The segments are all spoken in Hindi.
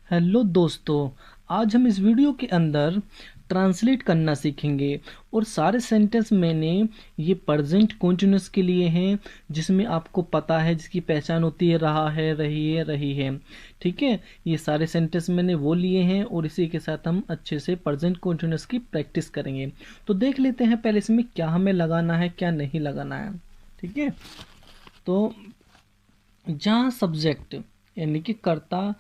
हेलो दोस्तों। आज हम इस वीडियो के अंदर ट्रांसलेट करना सीखेंगे और सारे सेंटेंस मैंने ये प्रेजेंट कॉन्टिन्यूस के लिए हैं, जिसमें आपको पता है, जिसकी पहचान होती है रहा है, रही है। ठीक है, ये सारे सेंटेंस मैंने वो लिए हैं और इसी के साथ हम अच्छे से प्रेजेंट कॉन्टिन्यूस की प्रैक्टिस करेंगे। तो देख लेते हैं पहले इसमें क्या हमें लगाना है, क्या नहीं लगाना है। ठीक है, तो जहाँ सब्जेक्ट यानी कि कर्ता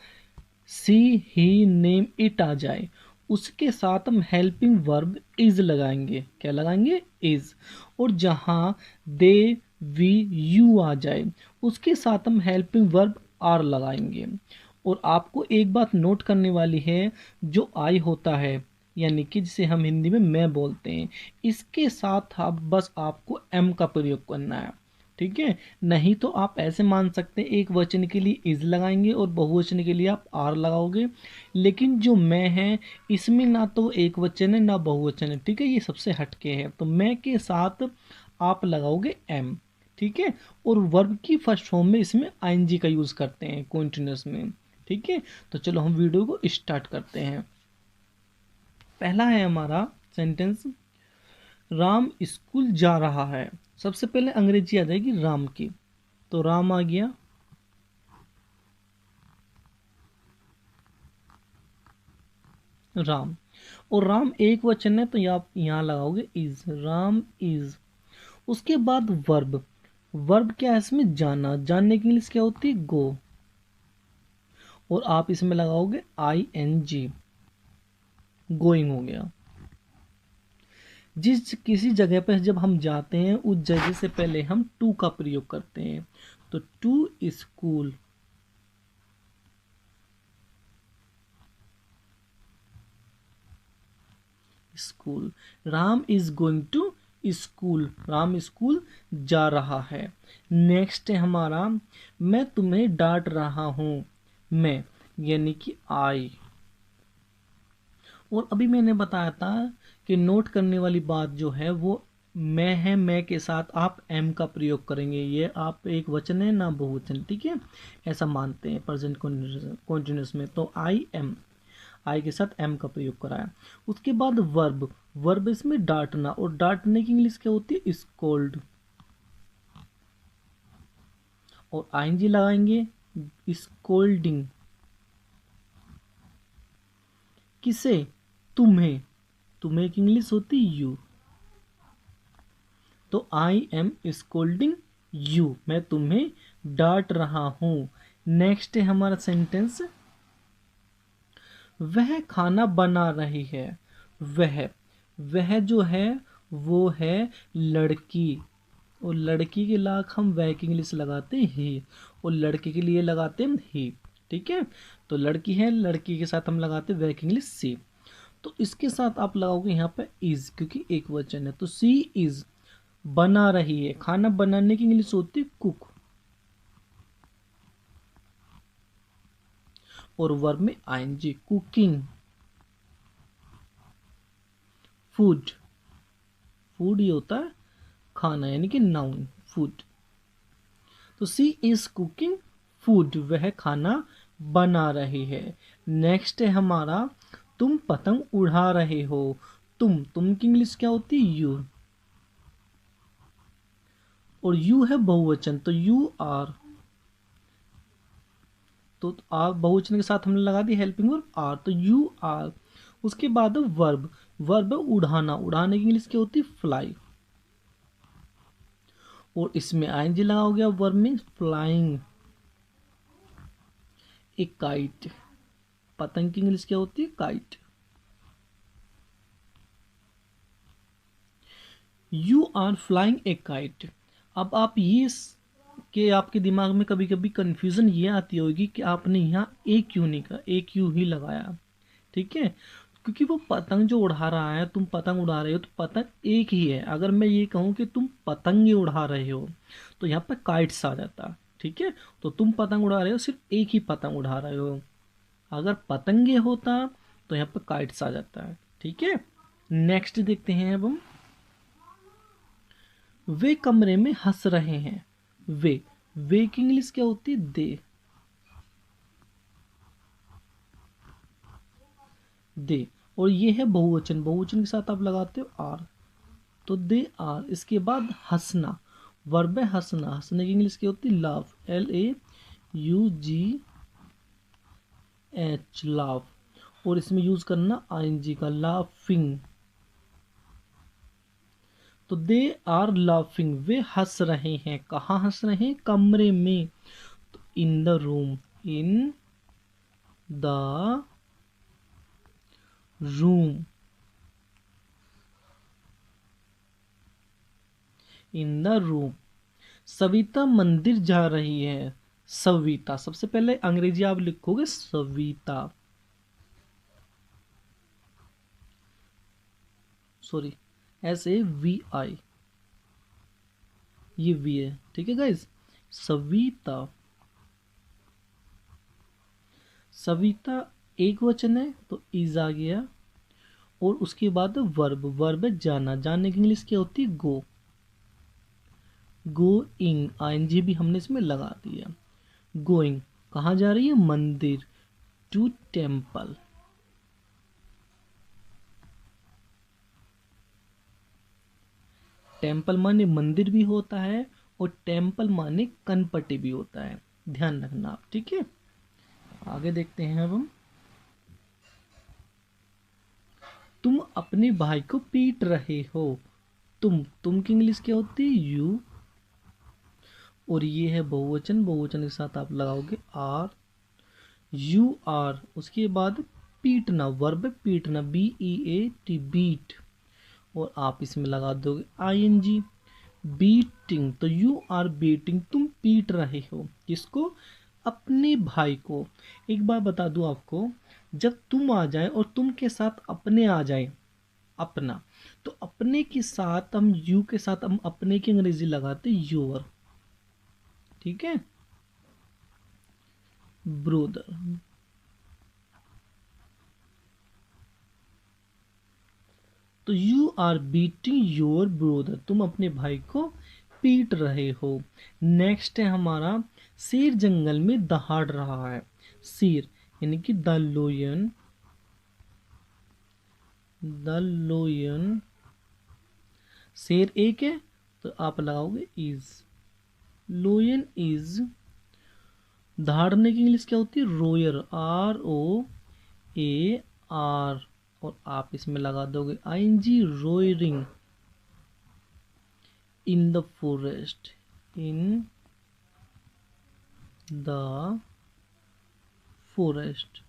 सी ही नेम इट आ जाए, उसके साथ हम हेल्पिंग वर्ब इज लगाएंगे। क्या लगाएंगे? इज। और जहां दे वी यू आ जाए, उसके साथ हम हेल्पिंग वर्ब आर लगाएंगे। और आपको एक बात नोट करने वाली है, जो आई होता है यानी कि जिसे हम हिंदी में मैं बोलते हैं, इसके साथ आप बस आपको एम का प्रयोग करना है। ठीक है, नहीं तो आप ऐसे मान सकते हैं एक वचन के लिए इज लगाएंगे और बहुवचन के लिए आप आर लगाओगे। लेकिन जो मैं है, इसमें ना तो एक वचन है ना बहुवचन है। ठीक है, ये सबसे हटके है, तो मैं के साथ आप लगाओगे एम। ठीक है, और वर्ब की फर्स्ट फॉर्म में इसमें आईएनजी का यूज करते हैं कॉन्टिन्यूस में। ठीक है, तो चलो हम वीडियो को स्टार्ट करते हैं। पहला है हमारा सेंटेंस, राम स्कूल जा रहा है। सबसे पहले अंग्रेजी आ जाएगी राम की, तो राम आ गया। राम, और राम एक वचन है तो आप यहाँ लगाओगे इज, राम इज। उसके बाद वर्ब, वर्ब क्या है इसमें? जाना। जानने की इंग्लिश क्या होती है? गो। और आप इसमें लगाओगे आई एन जी, गोइंग हो गया। जिस किसी जगह पर जब हम जाते हैं, उस जगह से पहले हम टू का प्रयोग करते हैं, तो to school. School, Ram is going to school, Ram school जा रहा है। नेक्स्ट है हमारा, मैं तुम्हें डांट रहा हूं। मैं यानी कि आई। और अभी मैंने बताया था कि नोट करने वाली बात जो है वो मैं है, मैं के साथ आप एम का प्रयोग करेंगे। ये आप एक वचन है ना बहुवचन। ठीक है, ऐसा मानते हैं प्रेजेंट कॉन्टिन्यूस में, तो आई एम, आई के साथ एम का प्रयोग कराया। उसके बाद वर्ब, वर्ब इसमें डांटना, और डांटने की इंग्लिश क्या होती है? स्कोल्ड। और आईएनजी लगाएंगे, स्कोल्डिंग। किसे? तुम्हें। तुम्हें की इंग्लिश होती यू, तो आई एम स्कोल्डिंग यू, मैं तुम्हें डांट रहा हूं। नेक्स्ट है हमारा सेंटेंस, वह खाना बना रही है। वह, वह जो है वो है लड़की, और लड़की के लाख हम वह की इंग्लिश लगाते हैं ही, और लड़के के लिए लगाते हैं ही। ठीक है, तो लड़की है, लड़की के साथ हम लगाते हैं वह की इंग्लिश सी। तो इसके साथ आप लगाओगे यहाँ पे इज, क्योंकि एक वचन है, तो सी इज बना रही है। खाना बनाने की इंग्लिश होती है कुक, और वर्ब में आईएनजी, कुकिंग। फूड, फूड ये होता है खाना, यानी कि नाउन, फूड। तो सी इज कुकिंग फूड, वह खाना बना रही है। नेक्स्ट है हमारा, तुम पतंग उड़ा रहे हो। तुम की इंग्लिश क्या होती है? यू, और यू है बहुवचन, तो यू आर। तो आर बहुवचन के साथ हमने लगा दी हेल्पिंग वर्ब आर, तो यू आर। उसके बाद वर्ब, वर्ब उड़ाना, उड़ाने की इंग्लिश क्या होती है? फ्लाई। और इसमें आईएनजी लगा हो गया वर्ब में फ्लाइंग, एक काइट। पतंग की इंग्लिश क्या होती है? Kite. You are flying a kite. अब आप ये कि आपके दिमाग में कभी कभी कंफ्यूजन ये आती होगी कि आपने यहाँ ए क्यों नहीं कहा, ए क्यों ही लगाया। ठीक है, क्योंकि वो पतंग जो उड़ा रहा है, तुम पतंग उड़ा रहे हो, तो पतंग एक ही है। अगर मैं ये कहूँ कि तुम पतंगे उड़ा रहे हो, तो यहाँ पे काइट्स आ जाता। ठीक है, तो तुम पतंग उड़ा रहे हो, सिर्फ एक ही पतंग उड़ा रहे हो। अगर पतंगे होता तो यहाँ पे काइट्स आ जाता है। ठीक है, नेक्स्ट देखते हैं अब हम, वे कमरे में हंस रहे हैं। वे की इंग्लिश क्या होती है? दे। दे। और ये है बहुवचन, बहुवचन के साथ आप लगाते हो आर, तो दे आर। इसके बाद हंसना, वर्ब है हंसना, हंसने की इंग्लिश क्या होती है? Laugh, LAUGH, laugh. और इसमें यूज करना ING का, लाफिंग। तो दे आर लाफिंग, वे हंस रहे हैं। कहाँ हंस रहे हैं? कमरे में। तो in the room, in the room, in the room. Savita मंदिर जा रही है। सविता, सबसे पहले अंग्रेजी आप लिखोगे सविता, सॉरी, SAVI, ये वी है, ठीक है गाइज। सविता, सविता एक वचन है तो इज आ गया। और उसके बाद वर्ब, वर्ब है जाना, जाने की इंग्लिश क्या होती है? गो, गोइंग, ING भी हमने इसमें लगा दिया। गोइंग, कहाँ जा रही है? मंदिर, टू टेम्पल। टेम्पल माने मंदिर भी होता है और टेम्पल माने कनपटी भी होता है, ध्यान रखना आप, ठीक है। आगे देखते हैं अब हम। तुम अपने भाई को पीट रहे हो। तुम की इंग्लिश क्या होती है? यू। और ये है बहुवचन, बहुवचन के साथ आप लगाओगे आर, यू आर। उसके बाद पीटना, वर्ब है पीटना, BEAT, बीट। और आप इसमें लगा दोगे ING, बीटिंग। तो यू आर बीटिंग, तुम पीट रहे हो किसको? अपने भाई को। एक बार बता दूं आपको, जब तुम आ जाए और तुम के साथ अपने आ जाए, अपना, तो अपने के साथ हम यू के साथ हम अपने की अंग्रेजी लगाते योर, ठीक है। ब्रोदर, तो you are beating your brother, तुम अपने भाई को पीट रहे हो। नेक्स्ट है हमारा, शेर जंगल में दहाड़ रहा है। शेर यानी कि द लोयन, द लोयन। शेर एक है तो आप लगाओगे इज, लोयन इज। दहाड़ने की इंग्लिश क्या होती है? रोयर, ROAR। और आप इसमें लगा दोगे ING, roaring. In the forest, in the forest,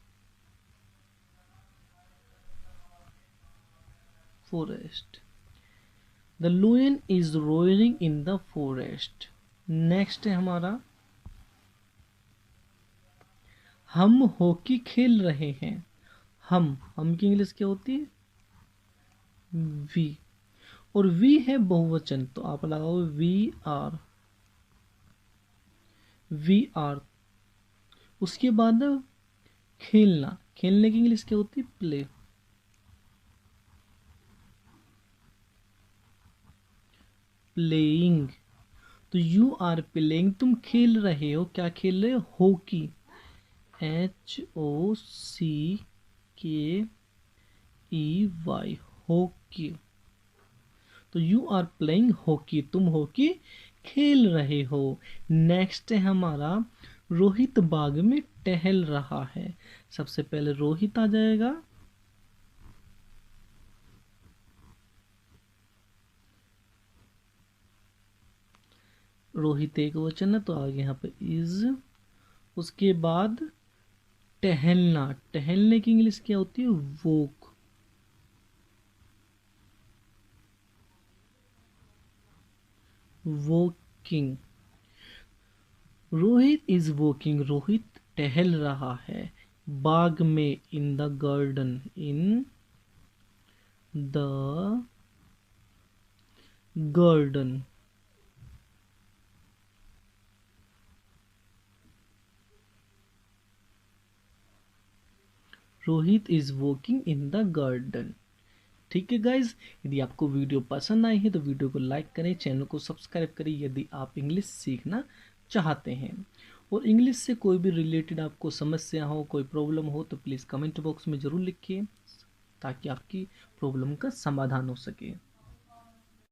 forest. The lion is roaring in the forest. Next है हमारा, हम हॉकी खेल रहे हैं। हम की इंग्लिश क्या होती है? वी। और वी है बहुवचन तो आप लगाओ VR, VR। उसके बाद खेलना, खेलने की इंग्लिश क्या होती है? Play, playing. तो यू आर प्लेइंग, तुम खेल रहे हो, क्या खेल रहे हो? Hockey, HOCKEY, hockey. तो यू आर प्लेइंग हॉकी, तुम हॉकी खेल रहे हो। नेक्स्ट है हमारा, रोहित बाग में टहल रहा है। सबसे पहले रोहित आ जाएगा, रोहित एक वचन है तो आगे यहाँ पे इज। उसके बाद टहलना, टहलने की इंग्लिश क्या होती है? Walk, walking. Rohit is walking, Rohit टहल रहा है बाग में, in the garden, in the garden. Rohit is walking in the garden. ठीक है गाइज, यदि आपको वीडियो पसंद आई है तो वीडियो को लाइक करें, चैनल को सब्सक्राइब करें यदि आप इंग्लिश सीखना चाहते हैं। और इंग्लिश से कोई भी रिलेटेड आपको समस्या हो, कोई प्रॉब्लम हो तो प्लीज़ कमेंट बॉक्स में ज़रूर लिखिए ताकि आपकी प्रॉब्लम का समाधान हो सके।